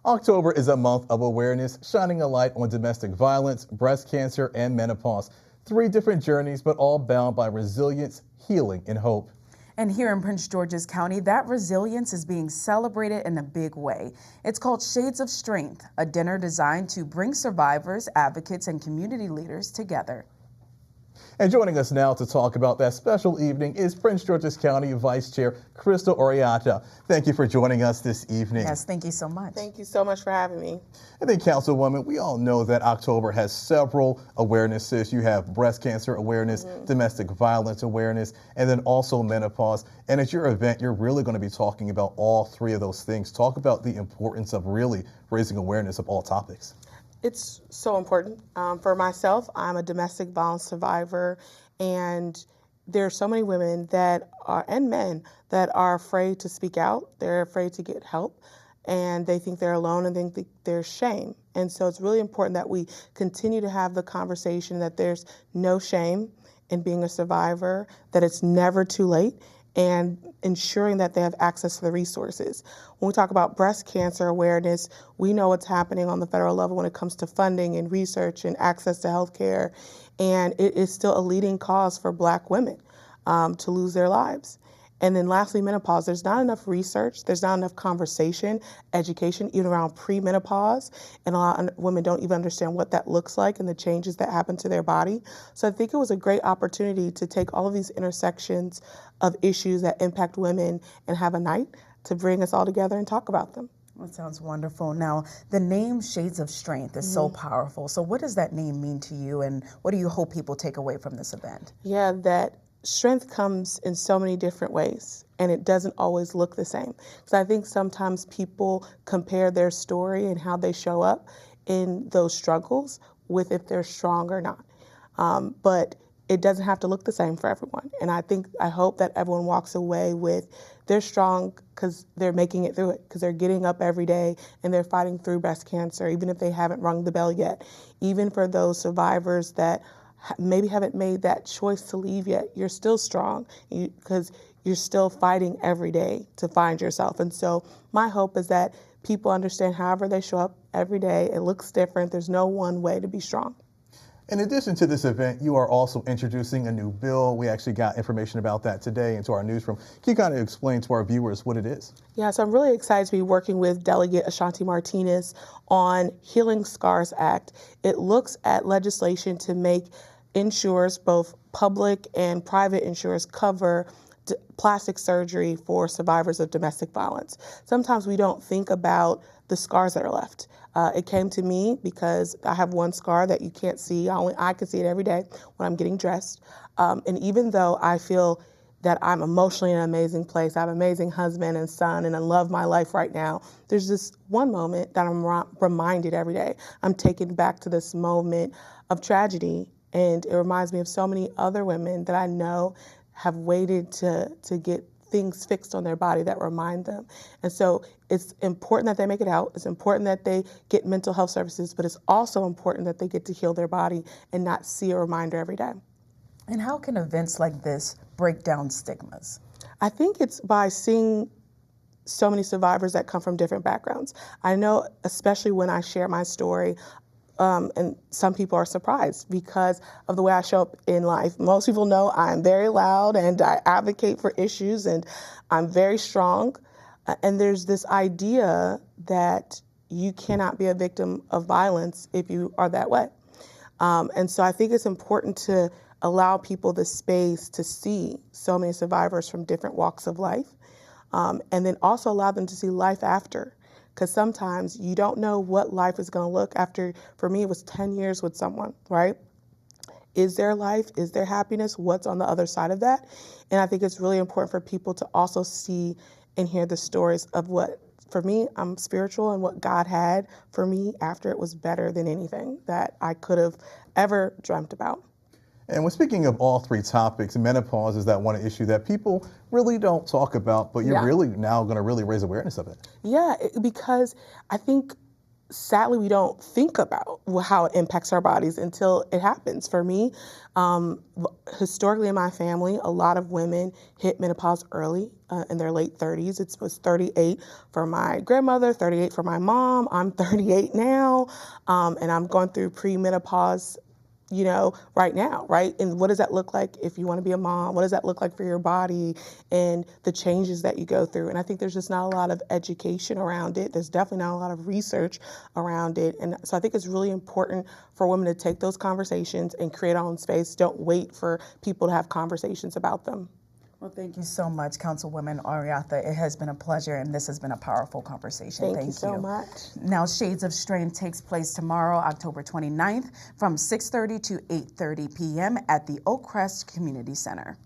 October is a month of awareness, shining a light on domestic violence, breast cancer, and menopause. 3 different journeys, but all bound by resilience, healing, and hope. And here in Prince George's County, that resilience is being celebrated in a big way. It's called Shades of Strength, a dinner designed to bring survivors, advocates, and community leaders together. And joining us now to talk about that special evening is Prince George's County Vice Chair Krystal Oriadha. Thank you for joining us this evening. Yes, thank you so much. Thank you so much for having me. And then, Councilwoman, we all know that October has several awarenesses. You have breast cancer awareness, domestic violence awareness, and then also menopause. And at your event, you're really going to be talking about all 3 of those things. Talk about the importance of really raising awareness of all topics. It's so important. For myself, I'm a domestic violence survivor, and there are so many women that are, and men, that are afraid to speak out. They're afraid to get help, and they think they're alone and think there's shame. And so it's really important that we continue to have the conversation that there's no shame in being a survivor, that it's never too late, and ensuring that they have access to the resources. When we talk about breast cancer awareness, we know what's happening on the federal level when it comes to funding and research and access to health care, and it is still a leading cause for Black women to lose their lives. And then lastly, menopause. There's not enough research, there's not enough conversation, education, even around premenopause, and a lot of women don't even understand what that looks like and the changes that happen to their body. So I think it was a great opportunity to take all of these intersections of issues that impact women and have a night to bring us all together and talk about them. That sounds wonderful. Now, the name Shades of Strength is so powerful. So what does that name mean to you, and what do you hope people take away from this event? Yeah, that strength comes in so many different ways, and it doesn't always look the same. Because I think sometimes people compare their story and how they show up in those struggles with if they're strong or not. But it doesn't have to look the same for everyone. And I hope that everyone walks away with they're strong because they're making it through it, because they're getting up every day and they're fighting through breast cancer, even if they haven't rung the bell yet. Even for those survivors that maybe haven't made that choice to leave yet, you're still strong because you're still fighting every day to find yourself. And so my hope is that people understand however they show up every day, it looks different. There's no one way to be strong. In addition to this event, you are also introducing a new bill. We actually got information about that today into our newsroom. Can you kind of explain to our viewers what it is? Yeah, so I'm really excited to be working with Delegate Ashanti Martinez on Healing Scars Act. It looks at legislation to make insurers, both public and private insurers, cover plastic surgery for survivors of domestic violence. Sometimes we don't think about the scars that are left. It came to me because I have one scar that you can't see. Only I can see it every day when I'm getting dressed. And even though I feel that I'm emotionally in an amazing place, I have an amazing husband and son, and I love my life right now, there's this one moment that I'm reminded every day. I'm taken back to this moment of tragedy, and it reminds me of so many other women that I know have waited to get things fixed on their body that remind them. And so it's important that they make it out. It's important that they get mental health services, but it's also important that they get to heal their body and not see a reminder every day. And how can events like this break down stigmas? I think it's by seeing so many survivors that come from different backgrounds. I know, especially when I share my story, and some people are surprised because of the way I show up in life. Most people know I'm very loud and I advocate for issues and I'm very strong. And there's this idea that you cannot be a victim of violence if you are that way. And so I think it's important to allow people the space to see so many survivors from different walks of life, and then also allow them to see life after. Because sometimes you don't know what life is going to look after. For me, it was 10 years with someone, right? Is there life? Is there happiness? What's on the other side of that? And I think it's really important for people to also see and hear the stories of what, for me, I'm spiritual, and what God had for me after it was better than anything that I could have ever dreamt about. And when speaking of all 3 topics, menopause is that one issue that people really don't talk about, but you're really now going to really raise awareness of it. Yeah, because I think sadly, we don't think about how it impacts our bodies until it happens. For me, historically in my family, a lot of women hit menopause early in their late 30s. It was 38 for my grandmother, 38 for my mom. I'm 38 now, and I'm going through premenopause, right now, right? And what does that look like if you want to be a mom? What does that look like for your body and the changes that you go through? And I think there's just not a lot of education around it. There's definitely not a lot of research around it. And so I think it's really important for women to take those conversations and create our own space. Don't wait for people to have conversations about them. Well, thank you so much, Councilwoman Oriadha. It has been a pleasure, and this has been a powerful conversation. Thank you so much. Now, Shades of Strength takes place tomorrow, October 29th, from 6:30 to 8:30 p.m. at the Oak Crest Community Center.